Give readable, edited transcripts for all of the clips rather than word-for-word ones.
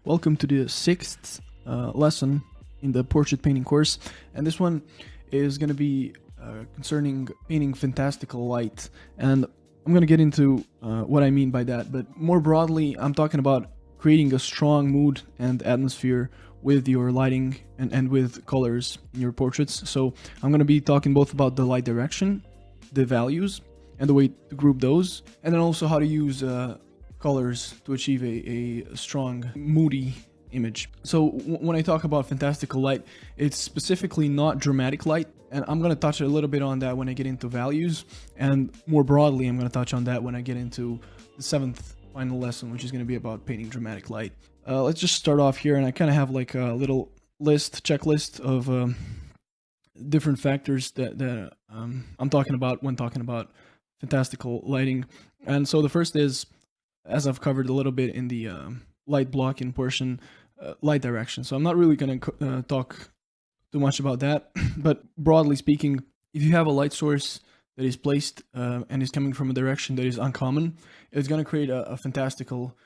Welcome to the sixth lesson in the portrait painting course, and this one is going to be concerning painting fantastical light, and I'm going to get into what I mean by that, but more broadly I'm talking about creating a strong mood and atmosphere with your lighting and with colors in your portraits. So I'm going to be talking both about the light direction, the values, and the way to group those, and then also how to use colors to achieve a strong, moody image. So when I talk about fantastical light, it's specifically not dramatic light, and I'm going to touch a little bit on that when I get into values, and more broadly I'm going to touch on that when I get into the seventh final lesson, which is going to be about painting dramatic light. Let's just start off here, and I kind of have like a little checklist of different factors that I'm talking about when talking about fantastical lighting. And so the first is, as I've covered a little bit in the light blocking portion, light direction. So I'm not really going to talk too much about that, but broadly speaking, if you have a light source that is placed and is coming from a direction that is uncommon, it's going to create a fantastical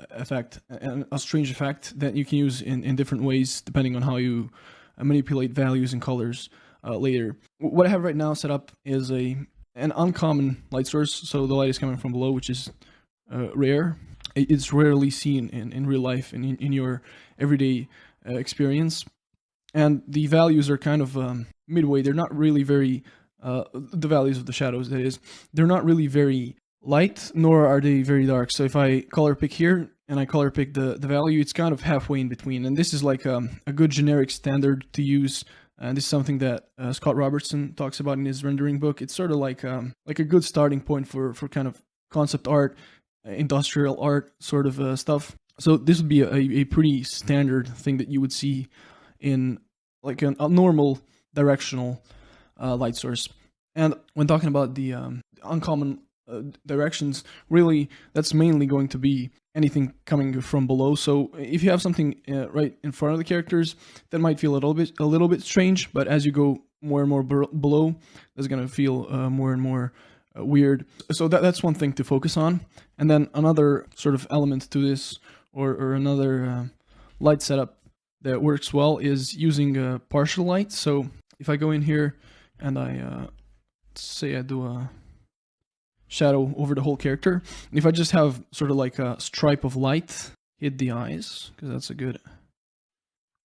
effect, and a strange effect that you can use in different ways depending on how you manipulate values and colors later. What I have right now set up is an uncommon light source, so the light is coming from below, which is rare. It's rarely seen in real life and in your everyday experience. And the values are kind of midway. They're not really very, the values of the shadows, that is, they're not really very light, nor are they very dark. So if I color pick here and I color pick the value, it's kind of halfway in between. And this is like a good generic standard to use. And this is something that Scott Robertson talks about in his rendering book. It's sort of like a good starting point for kind of concept art, industrial art sort of stuff. So this would be a pretty standard thing that you would see in like a normal directional light source. And when talking about the uncommon directions, really that's mainly going to be anything coming from below. So if you have something right in front of the characters, that might feel a little bit strange, but as you go more and more below, that's going to feel more and more weird. So that's one thing to focus on. And then another sort of element to this, or another light setup that works well, is using partial light. So if I go in here and I say I do a shadow over the whole character, and if I just have sort of like a stripe of light hit the eyes, because that's a good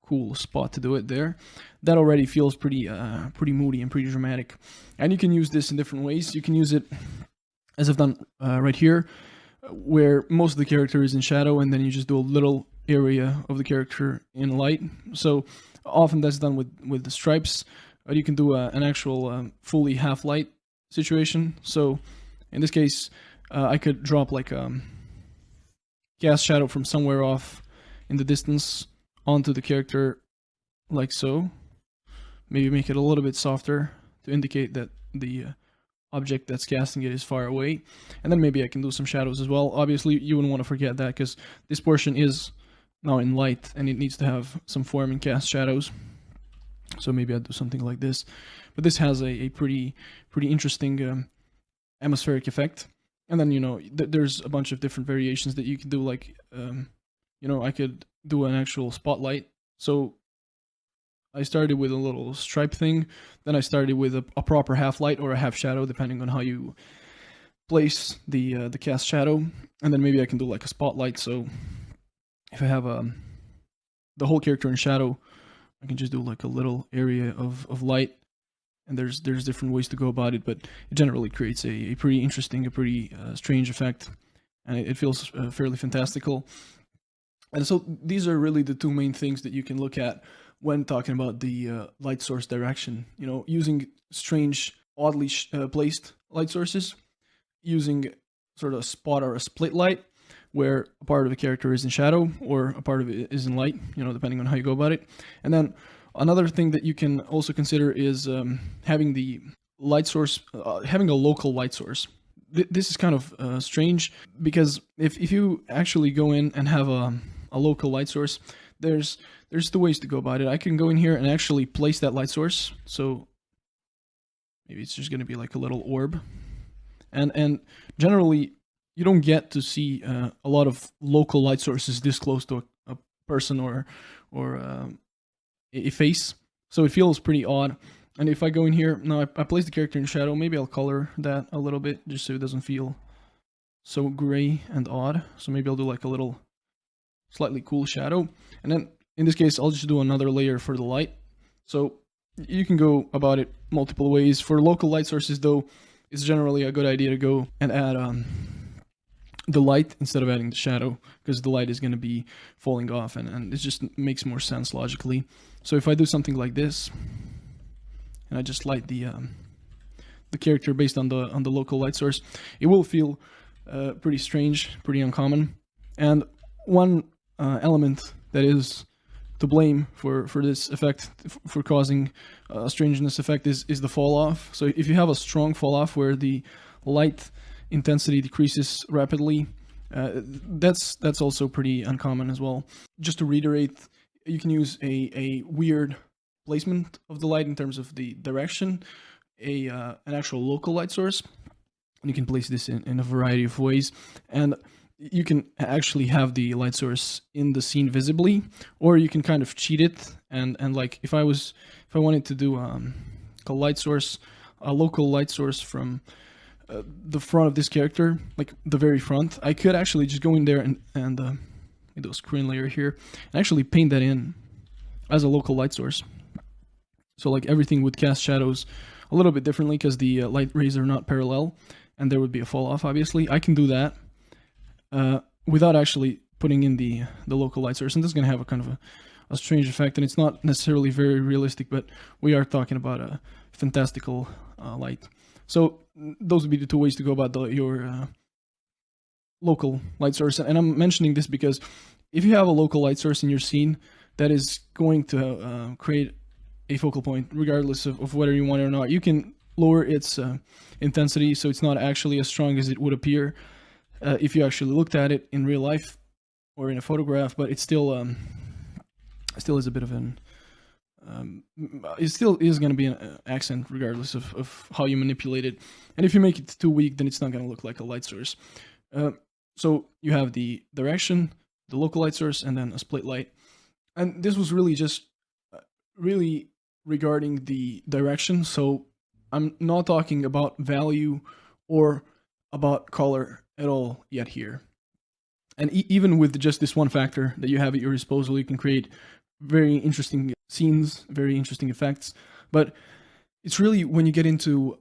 cool spot to do it there, that already feels pretty moody and pretty dramatic. And you can use this in different ways. You can use it as I've done right here, where most of the character is in shadow, and then you just do a little area of the character in light. So often that's done with the stripes, but you can do an actual fully half light situation. So in this case, I could drop like a cast shadow from somewhere off in the distance onto the character like so. Maybe make it a little bit softer to indicate that the object that's casting it is far away. And then maybe I can do some shadows as well. Obviously you wouldn't want to forget that, because this portion is now in light and it needs to have some form and cast shadows. So maybe I'll do something like this. But this has a pretty interesting atmospheric effect. And then, you know, there's a bunch of different variations that you can do, like you know, I could do an actual spotlight. So I started with a little stripe thing, then I started with a proper half light or a half shadow, depending on how you place the cast shadow. And then maybe I can do like a spotlight. So if I have the whole character in shadow, I can just do like a little area of light. And there's different ways to go about it, but it generally creates a pretty interesting, a pretty strange effect, and it feels fairly fantastical. And so these are really the two main things that you can look at when talking about the light source direction. You know, using strange, oddly placed light sources, using sort of a spot or a split light, where a part of the character is in shadow or a part of it is in light, you know, depending on how you go about it. And then another thing that you can also consider is having the light source, having a local light source. This is kind of strange, because if you actually go in and have a local light source, there's two ways to go about it. I can go in here and actually place that light source. So maybe it's just going to be like a little orb. And generally, you don't get to see a lot of local light sources this close to a person or a face. So it feels pretty odd. And if I go in here, now I place the character in shadow, maybe I'll color that a little bit just so it doesn't feel so gray and odd. So maybe I'll do like a little slightly cool shadow. And then in this case, I'll just do another layer for the light. So you can go about it multiple ways. For local light sources though, it's generally a good idea to go and add the light instead of adding the shadow, because the light is going to be falling off and it just makes more sense logically. So if I do something like this, and I just light the character based on the local light source, it will feel pretty strange, pretty uncommon. And one element that is to blame for this effect, for causing a strangeness effect, is the fall off. So if you have a strong fall off where the light intensity decreases rapidly, that's also pretty uncommon as well. Just to reiterate, you can use a weird placement of the light in terms of the direction, an actual local light source, and you can place this in a variety of ways, and you can actually have the light source in the scene visibly, or you can kind of cheat it and like if I wanted to do a light source, a local light source from the front of this character, like the very front, I could actually just go in there and do a screen layer here and actually paint that in as a local light source. So like everything would cast shadows a little bit differently because the light rays are not parallel, and there would be a fall off. Obviously, I can do that without actually putting in the local light source, and this is going to have a kind of a strange effect, and it's not necessarily very realistic, but we are talking about a fantastical light. So those would be the two ways to go about your local light source. And I'm mentioning this because if you have a local light source in your scene, that is going to create a focal point regardless of whether you want it or not. You can lower its intensity so it's not actually as strong as it would appear if you actually looked at it in real life or in a photograph, but it still is a bit of an it still is going to be an accent regardless of how you manipulate it. And if you make it too weak, then it's not going to look like a light source. So you have the direction, the local light source, and then a split light. And this was really just really regarding the direction. So I'm not talking about value or about color at all yet here. And even with just this one factor that you have at your disposal, you can create very interesting scenes, very interesting effects. But it's really when you get into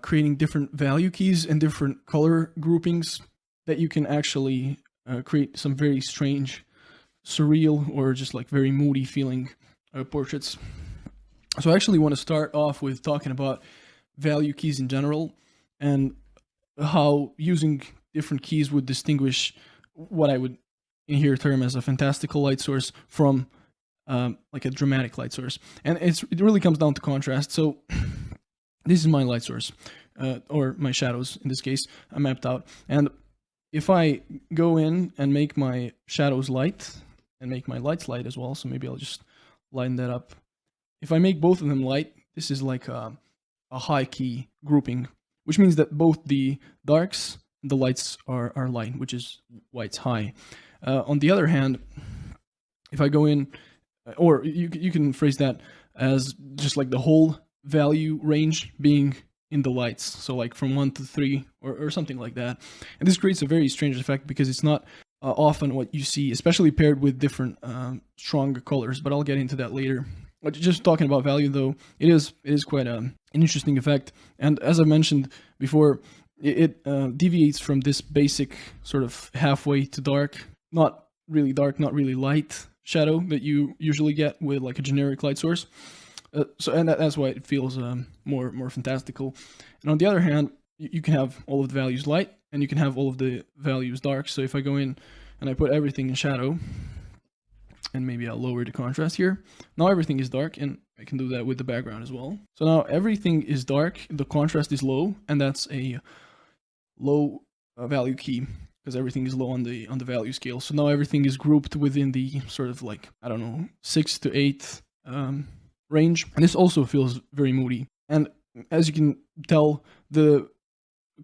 creating different value keys and different color groupings that you can actually create some very strange, surreal, or just like very moody feeling portraits. So I actually want to start off with talking about value keys in general and how using different keys would distinguish what I would in here term as a fantastical light source from like a dramatic light source. And it really comes down to contrast. So this is my light source, or my shadows in this case, I mapped out. And if I go in and make my shadows light and make my lights light as well, so maybe I'll just line that up. If I make both of them light, this is like a high key grouping, which means that both the darks and the lights are light, which is why it's high. On the other hand, if I go in, or you can phrase that as just like the whole value range being in the lights, so like from 1 to 3 or something like that. And this creates a very strange effect because it's not often what you see, especially paired with different stronger colors, but I'll get into that later. But just talking about value though, it is quite an interesting effect. And as I mentioned before, it deviates from this basic sort of halfway to dark, not really dark, not really light shadow that you usually get with like a generic light source. And that's why it feels more fantastical. And on the other hand, you can have all of the values light and you can have all of the values dark. So if I go in and I put everything in shadow, and maybe I'll lower the contrast here, now everything is dark, and I can do that with the background as well. So now everything is dark, the contrast is low, and that's a low value key because everything is low on the value scale. So now everything is grouped within the sort of like, I don't know, 6 to 8 range. And this also feels very moody. And as you can tell, the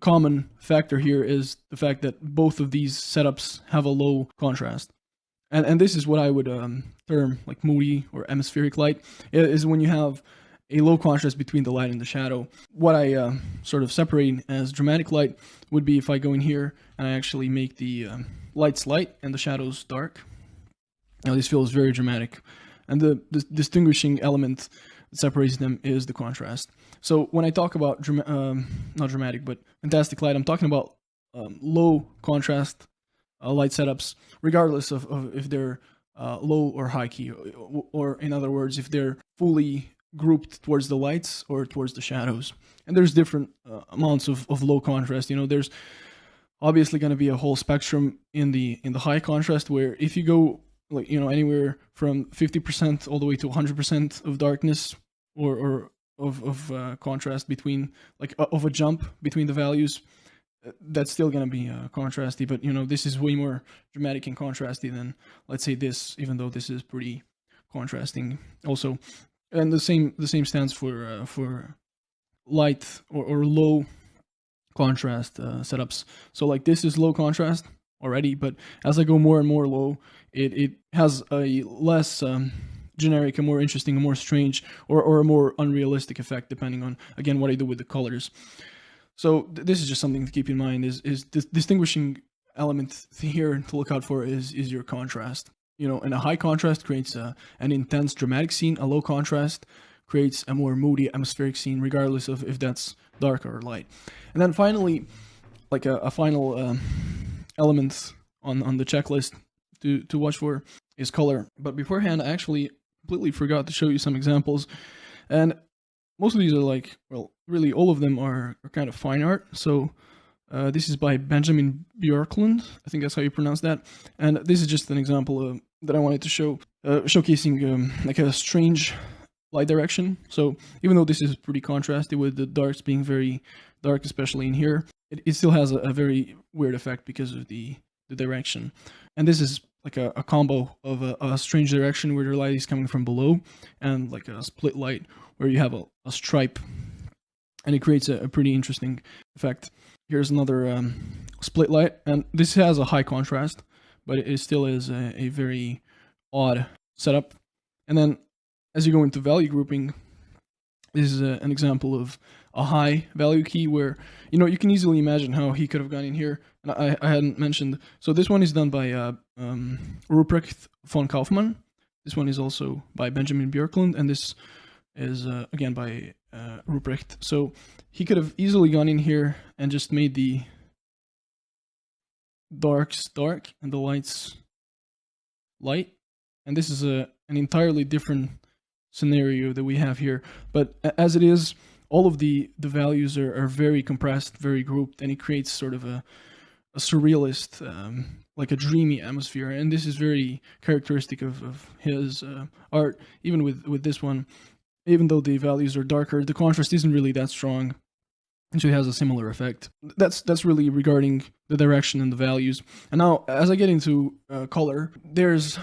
common factor here is the fact that both of these setups have a low contrast. And this is what I would term like moody or atmospheric light, is when you have a low contrast between the light and the shadow. What I sort of separate as dramatic light would be if I go in here and I actually make the lights light and the shadows dark. Now this feels very dramatic, and the distinguishing element that separates them is the contrast. So when I talk about not dramatic but fantastic light, I'm talking about low contrast light setups, regardless of if they're low or high key, or in other words, if they're fully grouped towards the lights or towards the shadows. And there's different amounts of low contrast. You know, there's obviously going to be a whole spectrum in the high contrast, where if you go like, you know, anywhere from 50% all the way to 100% of darkness or of contrast between, like of a jump between the values, that's still going to be contrasty. But you know, this is way more dramatic and contrasty than, let's say, this, even though this is pretty contrasting also. And the same stands for light or low contrast setups. So like this is low contrast already, but as I go more and more low, it has a less generic, a more interesting, a more strange, or a more unrealistic effect, depending on, again, what I do with the colors. So this is just something to keep in mind, is the distinguishing element here to look out for is your contrast. You know, and a high contrast creates an intense dramatic scene. A low contrast creates a more moody atmospheric scene, regardless of if that's dark or light. And then finally, like a final element on the checklist to watch for is color. But beforehand, I actually completely forgot to show you some examples. And most of these are like, well, really all of them are kind of fine art. So this is by Benjamin Björklund. I think that's how you pronounce that. And this is just an example that I wanted to show, showcasing like a strange light direction. So even though this is pretty contrasty with the darks being very dark, especially in here, it still has a very weird effect because of the direction. And this is like a combo of a strange direction where the light is coming from below, and like a split light where you have a stripe, and it creates a pretty interesting effect. Here's another split light, and this has a high contrast, but it still is a very odd setup. And then as you go into value grouping, this is an example of a high value key where, you know, you can easily imagine how he could have gone in here. And I hadn't mentioned, so this one is done by Ruprecht von Kaufmann. This one is also by Benjamin Björklund, and this is again by Ruprecht. So he could have easily gone in here and just made the darks dark and the lights light. And this is an entirely different scenario that we have here. But as it is, all of the values are very compressed, very grouped, and it creates sort of a surrealist, like a dreamy atmosphere. And this is very characteristic of his art. Even with this one, even though the values are darker, the contrast isn't really that strong, and so it has a similar effect. That's really regarding the direction and the values. And now, as I get into color, there's,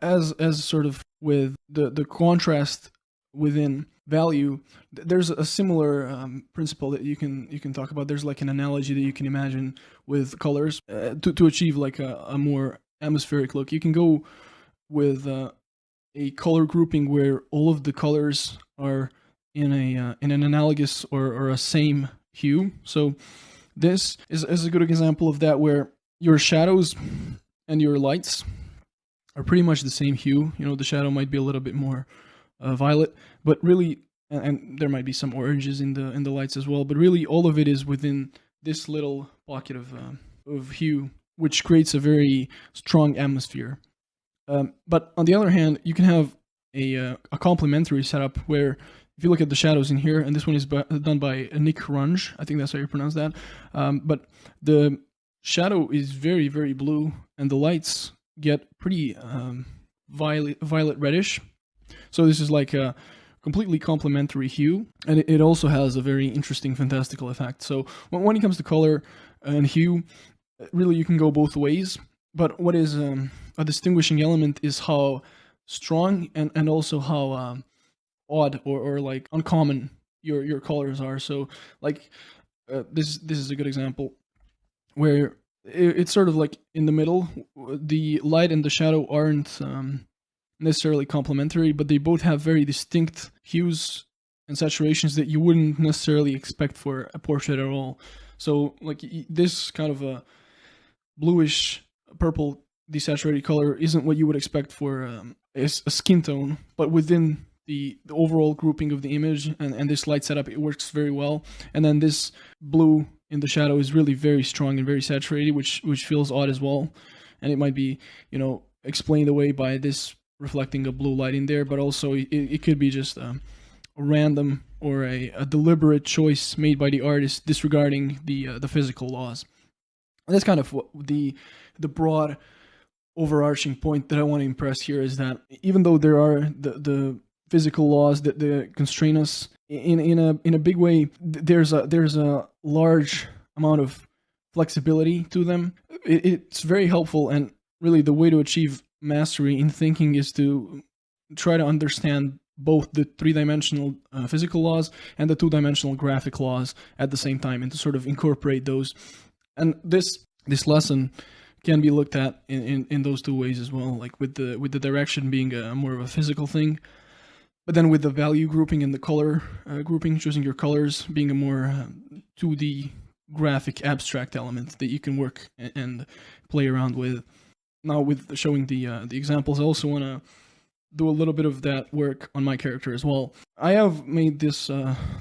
as sort of with the contrast within value, there's a similar principle that you can talk about. There's like an analogy that you can imagine with colors to achieve like a more atmospheric look. You can go with a color grouping where all of the colors are in an analogous or a same hue. So this is a good example of that, where your shadows and your lights are pretty much the same hue. You know, the shadow might be a little bit more violet, but really, and there might be some oranges in the lights as well, but really all of it is within this little pocket of hue, which creates a very strong atmosphere. But on the other hand, you can have a complementary setup where, if you look at the shadows in here, and this one is done by Nick Runge, I think that's how you pronounce that, but the shadow is very, very blue, and the lights get pretty violet reddish. So this is like a completely complementary hue, and it also has a very interesting, fantastical effect. So when it comes to color and hue, really you can go both ways. But what is a distinguishing element is how strong and also how odd or like uncommon your colors are. So like this is a good example where it's sort of like in the middle. The light and the shadow aren't necessarily complementary, but they both have very distinct hues and saturations that you wouldn't necessarily expect for a portrait at all. So like this kind of a bluish purple desaturated color isn't what you would expect for a skin tone, but within the overall grouping of the image and this light setup, it works very well. And then this blue in the shadow is really very strong and very saturated, which feels odd as well. And it might be, explained away by this reflecting a blue light in there, but also it could be just a random or a deliberate choice made by the artist disregarding the physical laws. And that's kind of what the broad overarching point that I want to impress here is that even though there are the physical laws that constrain us in a big way, there's a large amount of flexibility to them. It's very helpful, and really the way to achieve mastery in thinking is to try to understand both the three-dimensional physical laws and the two-dimensional graphic laws at the same time, and to sort of incorporate those. And this lesson can be looked at in those two ways as well, like with the direction being more of a physical thing, but then with the value grouping and the color grouping, choosing your colors being a more 2D graphic abstract element that you can work and play around with. Now with showing the examples, I also want to do a little bit of that work on my character as well. I have made this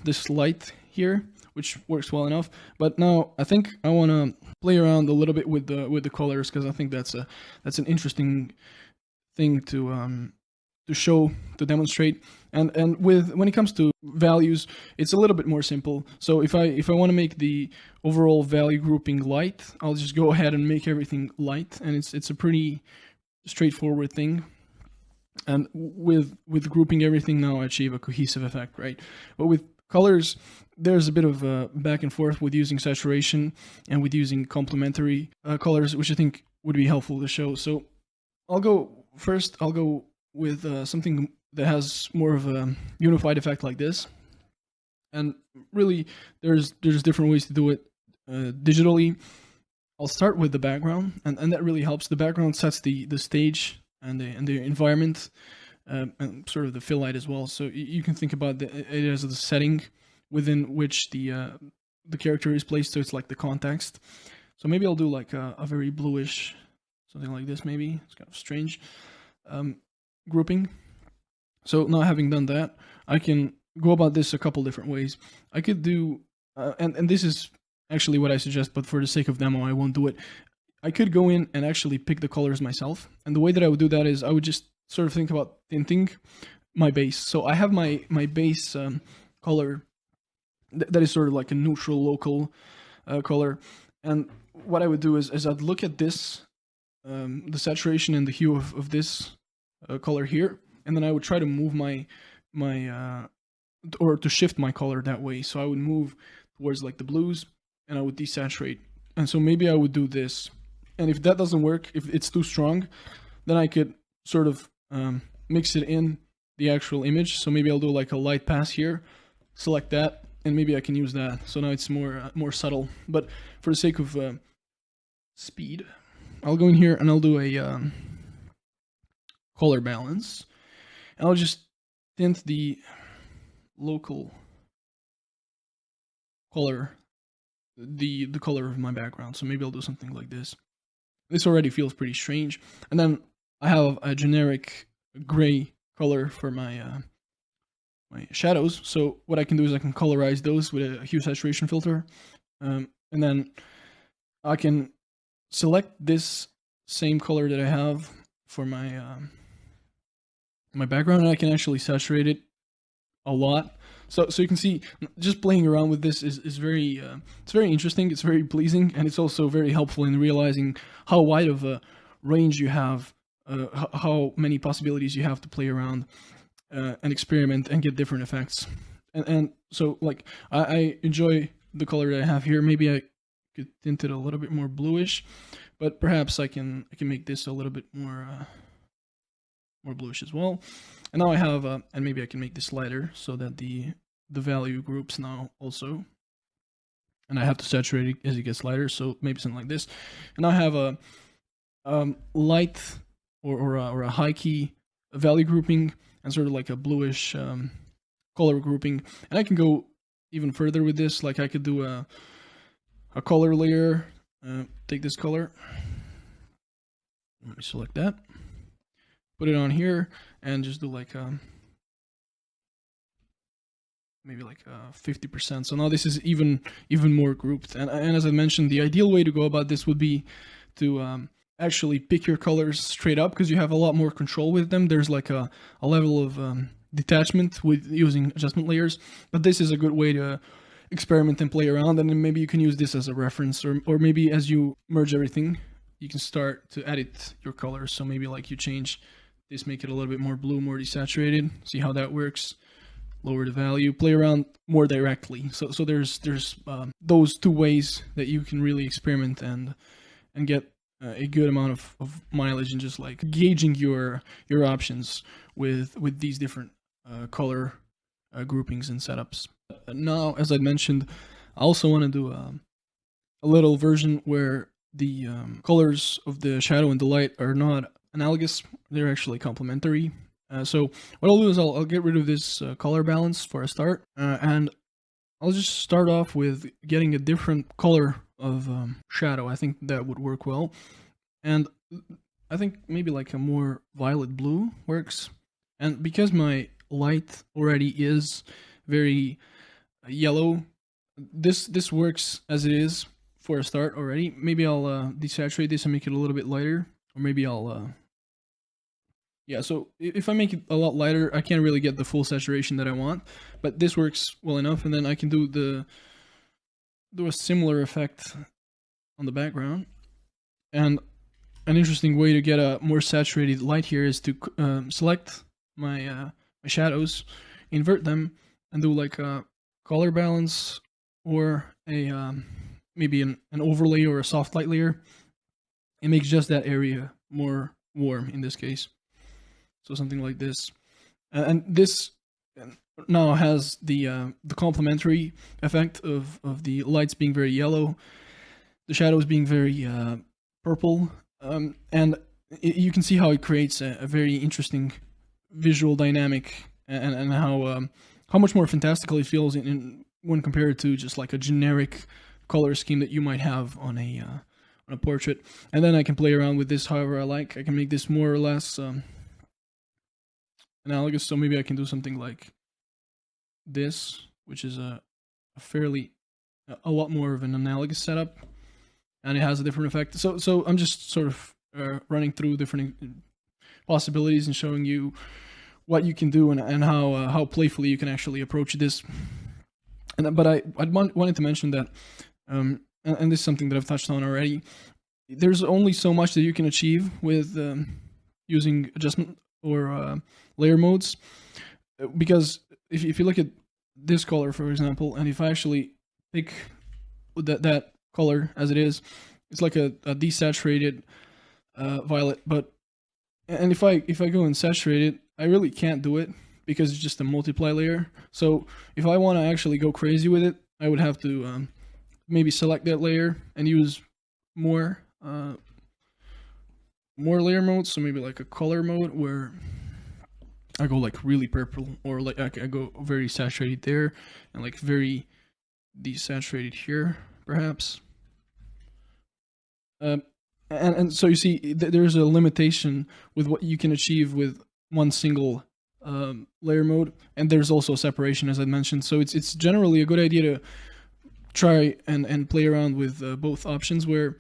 this light here, which works well enough, but now I think I want to play around a little bit with the colors, because I think that's an interesting thing to show, to demonstrate. And when it comes to values, it's a little bit more simple. So if I want to make the overall value grouping light, I'll just go ahead and make everything light, and it's a pretty straightforward thing. And with grouping everything, now I achieve a cohesive effect, right? But with colors, there's a bit of back and forth with using saturation and with using complementary colors, which I think would be helpful to show. So I'll go with something that has more of a unified effect like this. And really, there's different ways to do it digitally. I'll start with the background, and that really helps. The background sets the stage and the environment, and sort of the fill light as well. So you can think about it as the setting within which the character is placed. So it's like the context. So maybe I'll do like a very bluish, something like this. Maybe it's kind of strange grouping. So now having done that, I can go about this a couple different ways. I could do, and this is actually what I suggest, but for the sake of demo, I won't do it. I could go in and actually pick the colors myself. And the way that I would do that is I would just sort of think about tinting my base. So I have my base color that is sort of like a neutral local color. And what I would do is I'd look at this, the saturation and the hue of this color here, and then I would try to move or to shift my color that way. So I would move towards like the blues, and I would desaturate. And so maybe I would do this. And if that doesn't work, if it's too strong, then I could sort of mix it in the actual image. So maybe I'll do like a light pass here, select that, and maybe I can use that. So now it's more subtle. But for the sake of speed, I'll go in here and I'll do a color balance. And I'll just tint the local color, the color of my background. So maybe I'll do something like this. This already feels pretty strange. And then I have a generic gray color for my my shadows. So what I can do is I can colorize those with a hue saturation filter. And then I can select this same color that I have for my my background, and I can actually saturate it a lot. So you can see, just playing around with this is very it's very interesting, it's very pleasing, and it's also very helpful in realizing how wide of a range you have, how many possibilities you have to play around and experiment and get different effects. And so like I enjoy the color that I have here. Maybe I could tint it a little bit more bluish, but perhaps I can make this a little bit more bluish as well. And now I have, and maybe I can make this lighter so that the value groups now also. and I have to saturate it as it gets lighter, so maybe something like this. And I have a light or a high key value grouping and sort of like a bluish color grouping. And I can go even further with this. Like I could do a color layer. Take this color. Let me select that. Put it on here and just do like maybe like 50%. So now this is even more grouped. And as I mentioned, the ideal way to go about this would be to actually pick your colors straight up, because you have a lot more control with them. There's like a level of detachment with using adjustment layers, but this is a good way to experiment and play around, and then maybe you can use this as a reference, or maybe as you merge everything, you can start to edit your colors. So maybe like you change this, make it a little bit more blue, more desaturated, see how that works, lower the value, play around more directly. So there's those two ways that you can really experiment and get a good amount of mileage, and just like gauging your options with these different color groupings and setups. Now, as I mentioned, I also want to do a little version where the colors of the shadow and the light are not analogous, they're actually complementary. So what I'll do is I'll get rid of this color balance for a start, and I'll just start off with getting a different color of shadow. I think that would work well, and I think maybe like a more violet blue works. And because my light already is very yellow, this works as it is for a start already. Maybe I'll desaturate this and make it a little bit lighter, or maybe I'll yeah, so if I make it a lot lighter, I can't really get the full saturation that I want, but this works well enough, and then I can do a similar effect on the background. And an interesting way to get a more saturated light here is to select my my shadows, invert them, and do like a color balance, or a maybe an overlay or a soft light layer. It makes just that area more warm in this case. So something like this, and this now has the complementary effect of the lights being very yellow, the shadows being very purple, and you can see how it creates a very interesting visual dynamic, and how much more fantastical it feels when compared to just like a generic color scheme that you might have on a portrait. And then I can play around with this however I like. I can make this more or less analogous, so maybe I can do something like this, which is a lot more of an analogous setup, and it has a different effect. So I'm just sort of running through different possibilities and showing you what you can do, and how playfully you can actually approach this. But I wanted to mention that, and this is something that I've touched on already, there's only so much that you can achieve with using adjustment or layer modes, because if you look at this color, for example, and if I actually pick that color as it is, it's like a desaturated violet. And if I go and saturate it, I really can't do it because it's just a multiply layer. So if I want to actually go crazy with it, I would have to maybe select that layer and use more layer modes. So maybe like a color mode where I go like really purple, or like I go very saturated there, and like very desaturated here, perhaps. And so you see, there's a limitation with what you can achieve with one single layer mode, and there's also separation, as I mentioned. So it's generally a good idea to try and play around with both options, where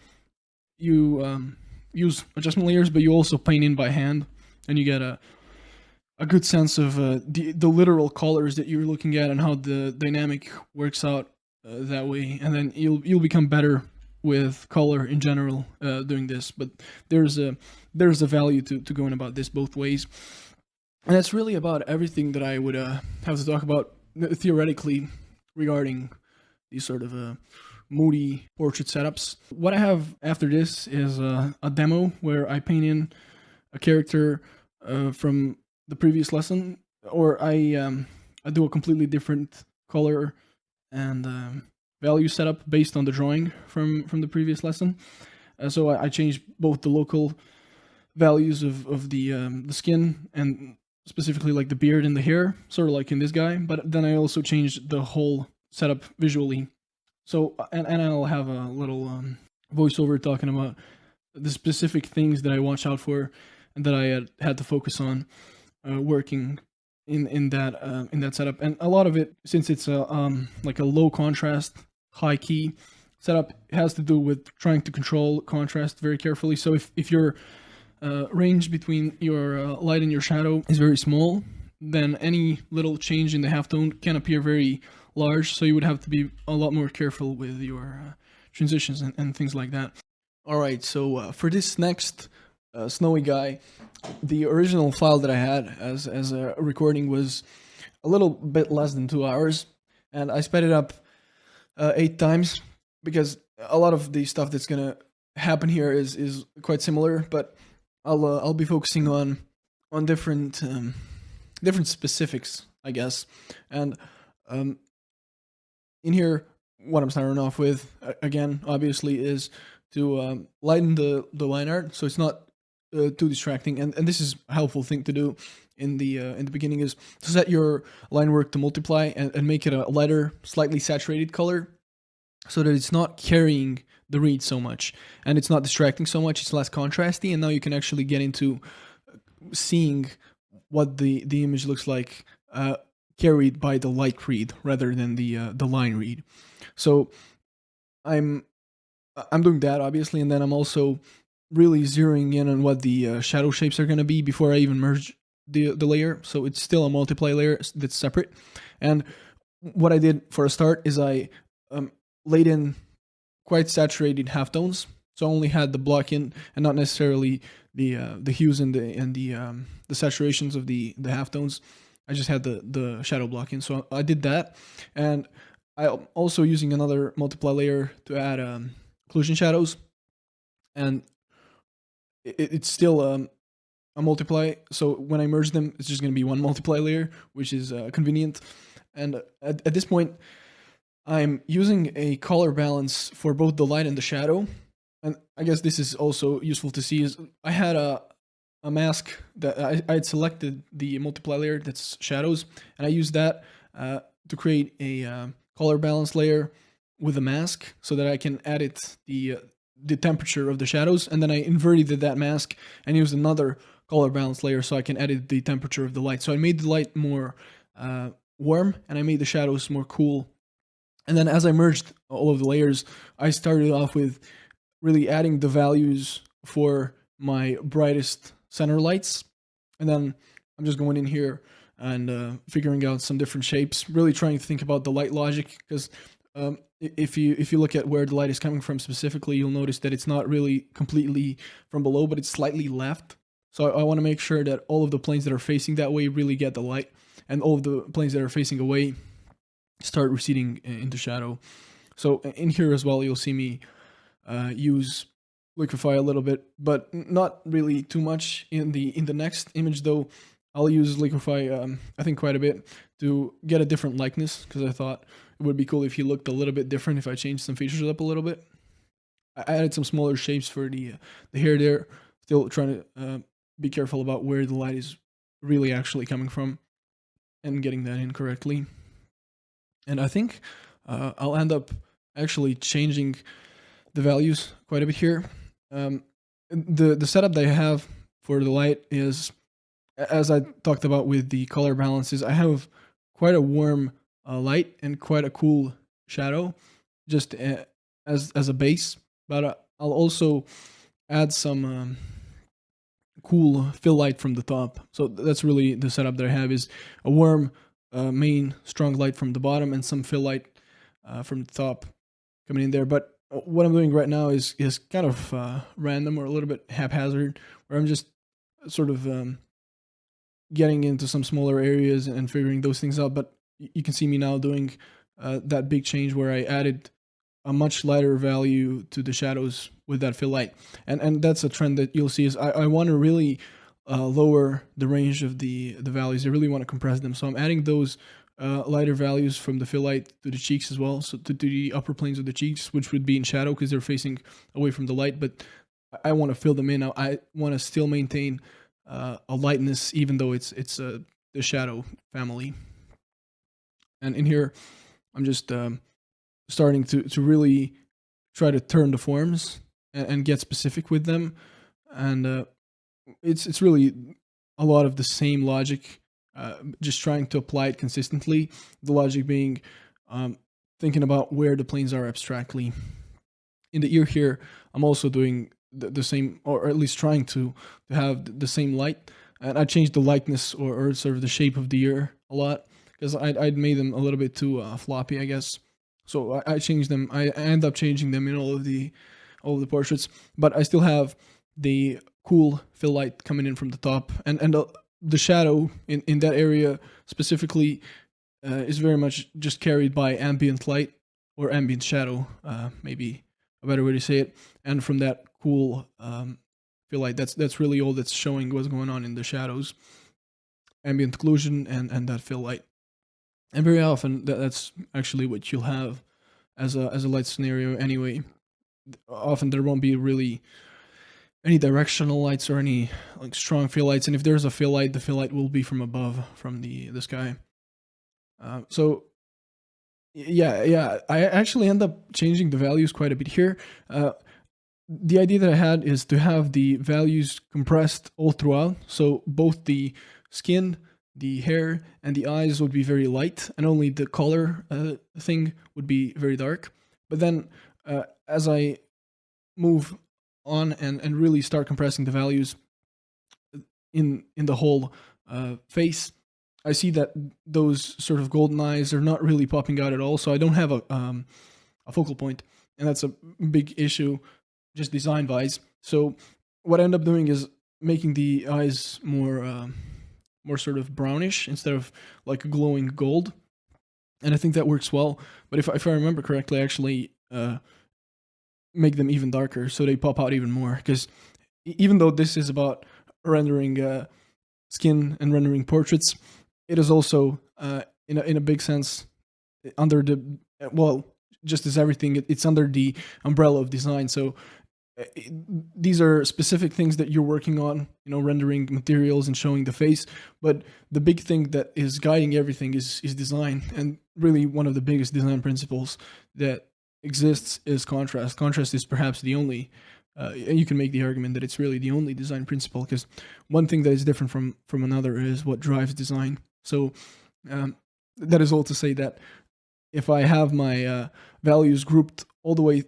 you use adjustment layers, but you also paint in by hand, and you get a good sense of the literal colors that you're looking at and how the dynamic works out that way. And then you'll become better with color in general doing this. But there's a value to going about this both ways. And that's really about everything that I would have to talk about theoretically regarding these sort of moody portrait setups. What I have after this is a demo where I paint in a character from the previous lesson, or I do a completely different color and value setup based on the drawing from the previous lesson. So I changed both the local values of the skin and specifically like the beard and the hair, sort of like in this guy. But then I also changed the whole setup visually. So and I'll have a little voiceover talking about the specific things that I watch out for and that I had to focus on working in that setup. And a lot of it, since it's a like a low contrast, high key setup, has to do with trying to control contrast very carefully. So if your range between your light and your shadow is very small, then any little change in the halftone can appear very large. So you would have to be a lot more careful with your transitions and things like that. All right, so for this next snowy guy, the original file that I had as a recording was a little bit less than 2 hours, and I sped it up 8 times because a lot of the stuff that's gonna happen here is quite similar, but I'll be focusing on different different specifics, I guess. And in here, what I'm starting off with again, obviously, is to lighten the line art so it's not too distracting. And this is a helpful thing to do in the beginning, is to set your line work to multiply and make it a lighter, slightly saturated color, so that it's not carrying the read so much and it's not distracting so much. It's less contrasty, and now you can actually get into seeing what the image looks like carried by the light read rather than the line read. So I'm doing that, obviously, and then I'm also really zeroing in on what the shadow shapes are going to be before I even merge the layer. So it's still a multiply layer that's separate. And what I did for a start is I laid in quite saturated halftones. So I only had the block in and not necessarily the hues and the saturations of the halftones. I just had the shadow block in. So I did that, and I'm also using another multiply layer to add occlusion shadows, and it's still a multiply. So when I merge them, it's just going to be one multiply layer, which is convenient. And at this point, I'm using a color balance for both the light and the shadow. And I guess this is also useful to see, is I had a mask that I had selected the multiply layer that's shadows, and I used that to create a color balance layer with a mask so that I can edit the temperature of the shadows, and then I inverted that mask and used another color balance layer so I can edit the temperature of the light. So I made the light more warm and I made the shadows more cool. And then as I merged all of the layers, I started off with really adding the values for my brightest center lights. And then I'm just going in here and figuring out some different shapes, really trying to think about the light logic, because if you look at where the light is coming from specifically, you'll notice that it's not really completely from below, but it's slightly left. So I want to make sure that all of the planes that are facing that way really get the light, and all of the planes that are facing away start receding into shadow. So in here as well, you'll see me use Liquify a little bit, but not really too much in the next image, though. I'll use Liquify, I think, quite a bit to get a different likeness, because I thought it would be cool if he looked a little bit different if I changed some features up a little bit. I added some smaller shapes for the hair there, still trying to be careful about where the light is really actually coming from and getting that in correctly. And I think I'll end up actually changing the values quite a bit here. The setup that I have for the light is, as I talked about with the color balances, I have quite a warm light and quite a cool shadow, just as a base. But I'll also add some cool fill light from the top. So that's really the setup that I have, is a warm main strong light from the bottom and some fill light from the top coming in there. But what I'm doing right now is kind of random or a little bit haphazard, where I'm just sort of getting into some smaller areas and figuring those things out. But you can see me now doing that big change where I added a much lighter value to the shadows with that fill light. And that's a trend that you'll see, is I want to really lower the range of the values. I really want to compress them. So I'm adding those lighter values from the fill light to the cheeks as well, so to the upper planes of the cheeks, which would be in shadow because they're facing away from the light. But I want to fill them in. I want to still maintain a lightness, even though it's the shadow family. And in here, I'm just starting to really try to turn the forms and get specific with them, and it's really a lot of the same logic, just trying to apply it consistently. The logic being thinking about where the planes are abstractly. In the ear here, I'm also doing the same, or at least trying to have the same light. And I changed the lightness or sort of the shape of the ear a lot because I'd made them a little bit too floppy, I guess. So I changed them. I end up changing them in all of the portraits, but I still have the cool fill light coming in from the top, and the shadow in that area specifically is very much just carried by ambient light or ambient shadow, maybe a better way to say it. And from that cool fill light, that's really all that's showing what's going on in the shadows, ambient occlusion and that fill light. And very often that's actually what you'll have as a light scenario anyway. Often there won't be really any directional lights or any like strong fill lights, and if there's a fill light, the fill light will be from above, from the sky. So yeah, I actually end up changing the values quite a bit here. The idea that I had is to have the values compressed all throughout, so both the skin, the hair, and the eyes would be very light, and only the color thing would be very dark. But then as I move on and really start compressing the values in the whole face, I see that those sort of golden eyes are not really popping out at all. So I don't have a focal point, and that's a big issue, just design wise. So what I end up doing is making the eyes more sort of brownish instead of like a glowing gold, and I think that works well. But if I remember correctly, I actually make them even darker so they pop out even more. Because even though this is about rendering skin and rendering portraits, it is also in a big sense under the, well, just as everything, it's under the umbrella of design. So these are specific things that you're working on, rendering materials and showing the face. But the big thing that is guiding everything is design. And really one of the biggest design principles that exists is contrast. Contrast is perhaps the only, and you can make the argument that it's really the only design principle, because one thing that is different from another is what drives design. So that is all to say that if I have my values grouped all the way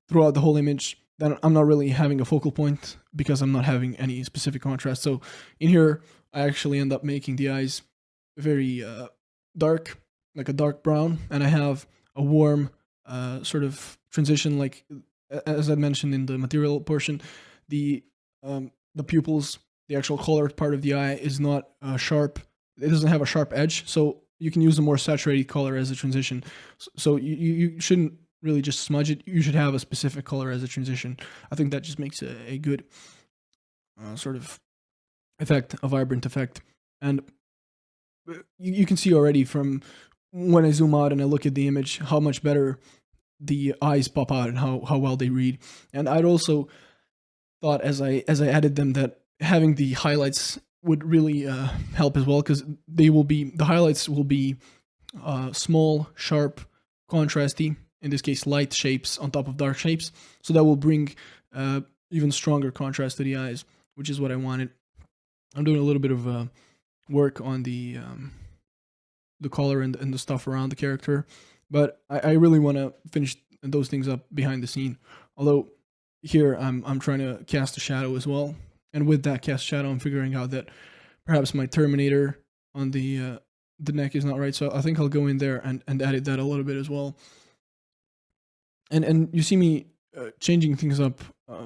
throughout the whole image, then I'm not really having a focal point because I'm not having any specific contrast. So in here, I actually end up making the eyes very dark, like a dark brown, and I have a warm sort of transition, like as I mentioned in the material portion, the pupils, the actual colored part of the eye is not sharp. It doesn't have a sharp edge, so you can use a more saturated color as a transition. So you shouldn't really just smudge it. You should have a specific color as a transition. I think that just makes a good sort of effect, a vibrant effect. And you can see already from when I zoom out and I look at the image how much better the eyes pop out and how well they read. And I'd also thought as I added them that having the highlights would really help as well, because the highlights will be small, sharp, contrasty, in this case light shapes on top of dark shapes, so that will bring even stronger contrast to the eyes, which is what I wanted. I'm doing a little bit of work on the color and the stuff around the character, but I really want to finish those things up behind the scene. Although here I'm trying to cast a shadow as well, and with that cast shadow, I'm figuring out that perhaps my Terminator on the neck is not right, so I think I'll go in there and edit that a little bit as well. And you see me changing things up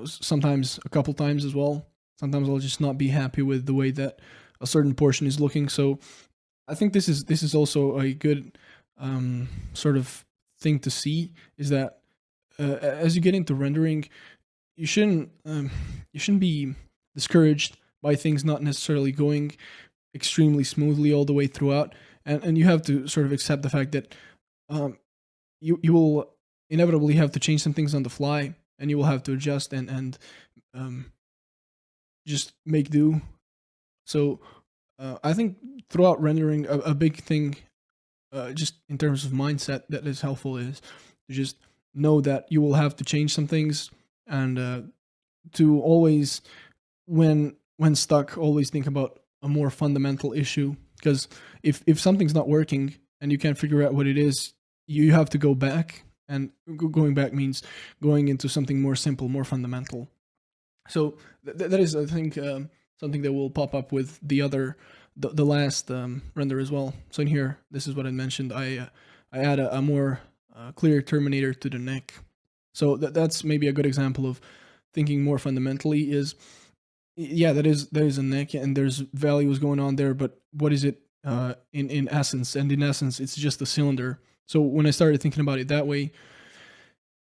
sometimes a couple times as well. Sometimes I'll just not be happy with the way that a certain portion is looking. So I think this is also a good sort of thing to see, is that as you get into rendering, you shouldn't be discouraged by things not necessarily going extremely smoothly all the way throughout. and you have to sort of accept the fact that you will inevitably have to change some things on the fly, and you will have to adjust and just make do. So I think throughout rendering, a big thing, just in terms of mindset, that is helpful is to just know that you will have to change some things, and to always, when stuck, always think about a more fundamental issue. Because if something's not working and you can't figure out what it is, you have to go back, and going back means going into something more simple, more fundamental. So that is, I think, something that will pop up with the last render as well. So in here, this is what I mentioned. I add a more clear terminator to the neck. So that's maybe a good example of thinking more fundamentally. Is, yeah, that is a neck, and there's values going on there, but what is it in essence? And in essence, it's just a cylinder. So when I started thinking about it that way,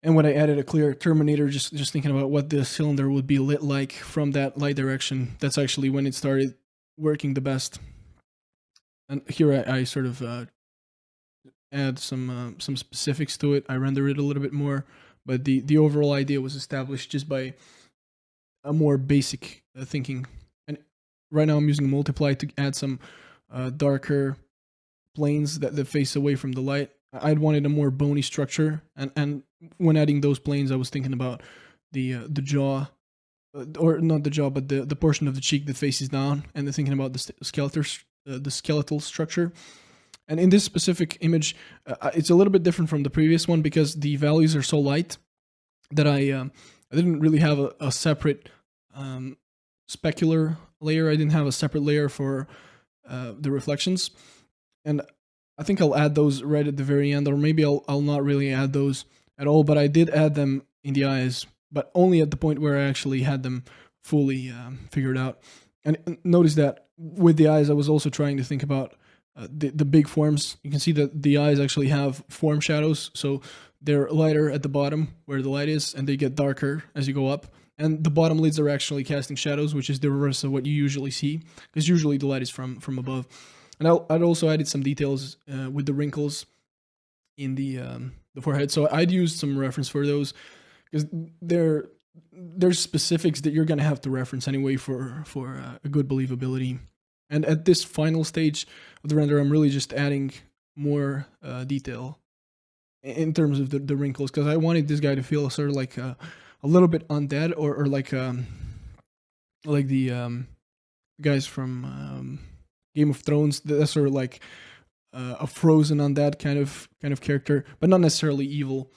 and when I added a clear terminator, just thinking about what the cylinder would be lit like from that light direction, that's actually when it started working the best. And here I sort of add some specifics to it. I render it a little bit more, but the overall idea was established just by a more basic thinking. And right now I'm using multiply to add some darker planes that face away from the light. I'd wanted a more bony structure, and when adding those planes, I was thinking about the jaw, or not the jaw, but the portion of the cheek that faces down, and then thinking about the skeletal structure. And in this specific image, it's a little bit different from the previous one because the values are so light that I didn't really have a separate specular layer. I didn't have a separate layer for the reflections, and I think I'll add those right at the very end, or maybe I'll not really add those at all, but I did add them in the eyes, but only at the point where I actually had them fully figured out. And notice that with the eyes, I was also trying to think about the big forms. You can see that the eyes actually have form shadows, so they're lighter at the bottom where the light is, and they get darker as you go up. And the bottom lids are actually casting shadows, which is the reverse of what you usually see, because usually the light is from above. And I'd also added some details with the wrinkles in the forehead. So I'd used some reference for those, because there's specifics that you're going to have to reference anyway for a good believability. And at this final stage of the render, I'm really just adding more detail in terms of the wrinkles, because I wanted this guy to feel sort of like a little bit undead, or like the guys from Game of Thrones. That's sort of like a frozen undead kind of character, but not necessarily evil.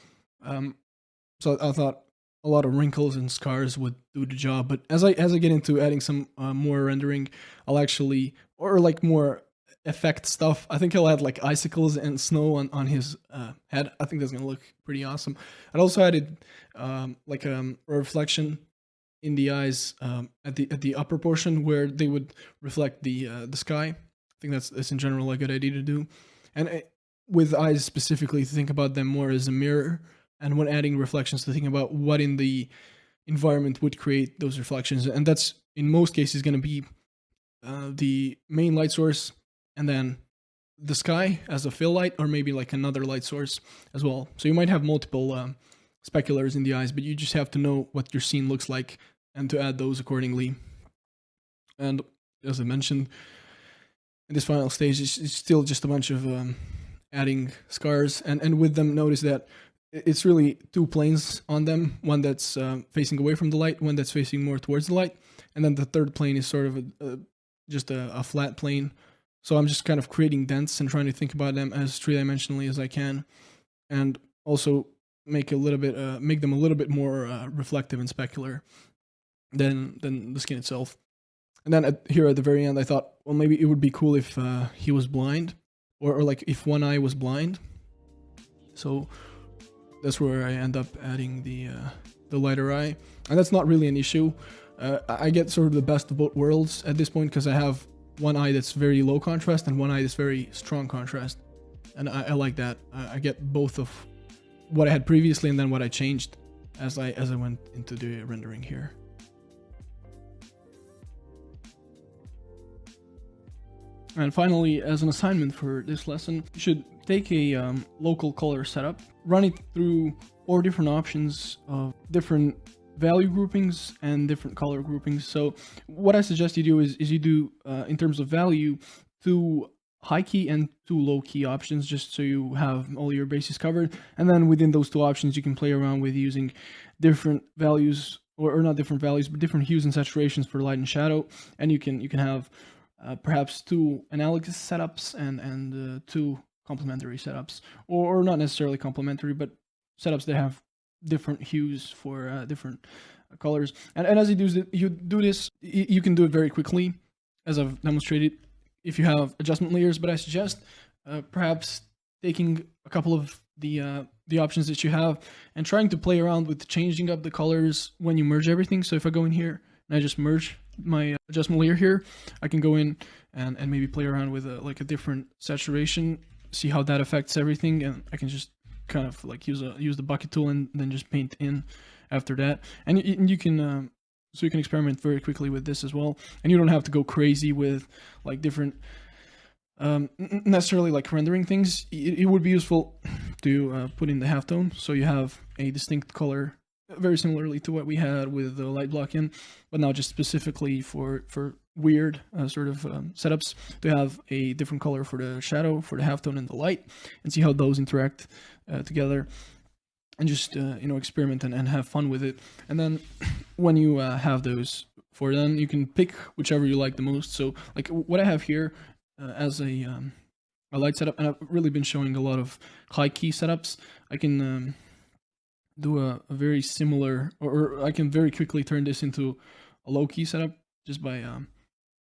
So I thought a lot of wrinkles and scars would do the job. But as I get into adding some more rendering, I'll actually, or like more effect stuff, I think I'll add like icicles and snow on his head. I think that's gonna look pretty awesome. I'd also added like a reflection in the eyes at the upper portion where they would reflect the sky. I think that's in general a good idea to do. And with eyes specifically, to think about them more as a mirror, and when adding reflections, to think about what in the environment would create those reflections. And that's in most cases going to be the main light source, and then the sky as a fill light, or maybe like another light source as well. So you might have multiple speculars in the eyes, but you just have to know what your scene looks like and to add those accordingly. And as I mentioned, in this final stage, it's still just a bunch of adding scars, and with them, notice that it's really two planes on them, one that's facing away from the light, one that's facing more towards the light, and then the third plane is sort of just a flat plane. So I'm just kind of creating dents and trying to think about them as three-dimensionally as I can, and also make them a little bit more reflective and specular than the skin itself. And then here at the very end, I thought, well, maybe it would be cool if he was blind, or like if one eye was blind. So that's where I end up adding the lighter eye, and that's not really an issue. I get sort of the best of both worlds at this point, because I have one eye that's very low contrast and one eye that's very strong contrast, and I like that. I get both of what I had previously and then what I changed as I went into the rendering here. And finally, as an assignment for this lesson, you should take a local color setup, run it through 4 different options of different value groupings and different color groupings. So what I suggest you do is you do, in terms of value, 2 high key and 2 low key options, just so you have all your bases covered. And then within those 2 options, you can play around with using different values, or not different values, but different hues and saturations for light and shadow. And you can have perhaps 2 analogous setups and 2 complementary setups, or not necessarily complementary, but setups that have different hues for different colors. And as you do this, you can do it very quickly, as I've demonstrated, if you have adjustment layers. But I suggest perhaps taking a couple of the options that you have and trying to play around with changing up the colors when you merge everything. So if I go in here and I just merge my adjustment layer here, I can go in and maybe play around with like a different saturation, see how that affects everything, and I can just kind of like use the bucket tool and then just paint in after that. And you can so you can experiment very quickly with this as well, and you don't have to go crazy with like different necessarily like rendering things. It would be useful to put in the halftone, so you have a distinct color, very similarly to what we had with the light block in, but now just specifically for weird sort of setups, to have a different color for the shadow, for the halftone, and the light, and see how those interact together, and just experiment and have fun with it. And then when you have those for them, you can pick whichever you like the most. So like what I have here as a light setup, and I've really been showing a lot of high key setups. I can do a very similar, or I can very quickly turn this into a low key setup just by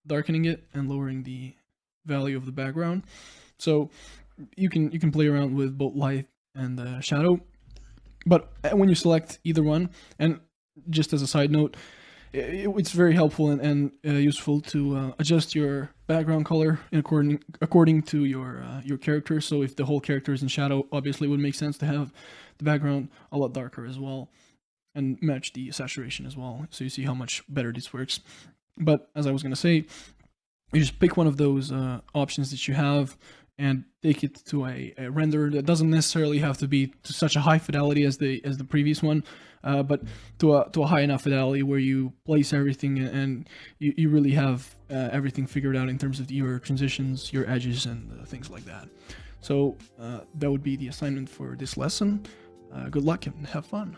darkening it and lowering the value of the background. So you can play around with both light and shadow, but when you select either one, and just as a side note, it's very helpful and useful to adjust your background color according to your character. So if the whole character is in shadow, obviously it would make sense to have the background a lot darker as well, and match the saturation as well, so you see how much better this works. But as I was going to say, you just pick one of those options that you have and take it to a render that doesn't necessarily have to be to such a high fidelity as the previous one, but to a high enough fidelity where you place everything and you really have everything figured out in terms of your transitions, your edges, and things like that. So that would be the assignment for this lesson. Good luck and have fun.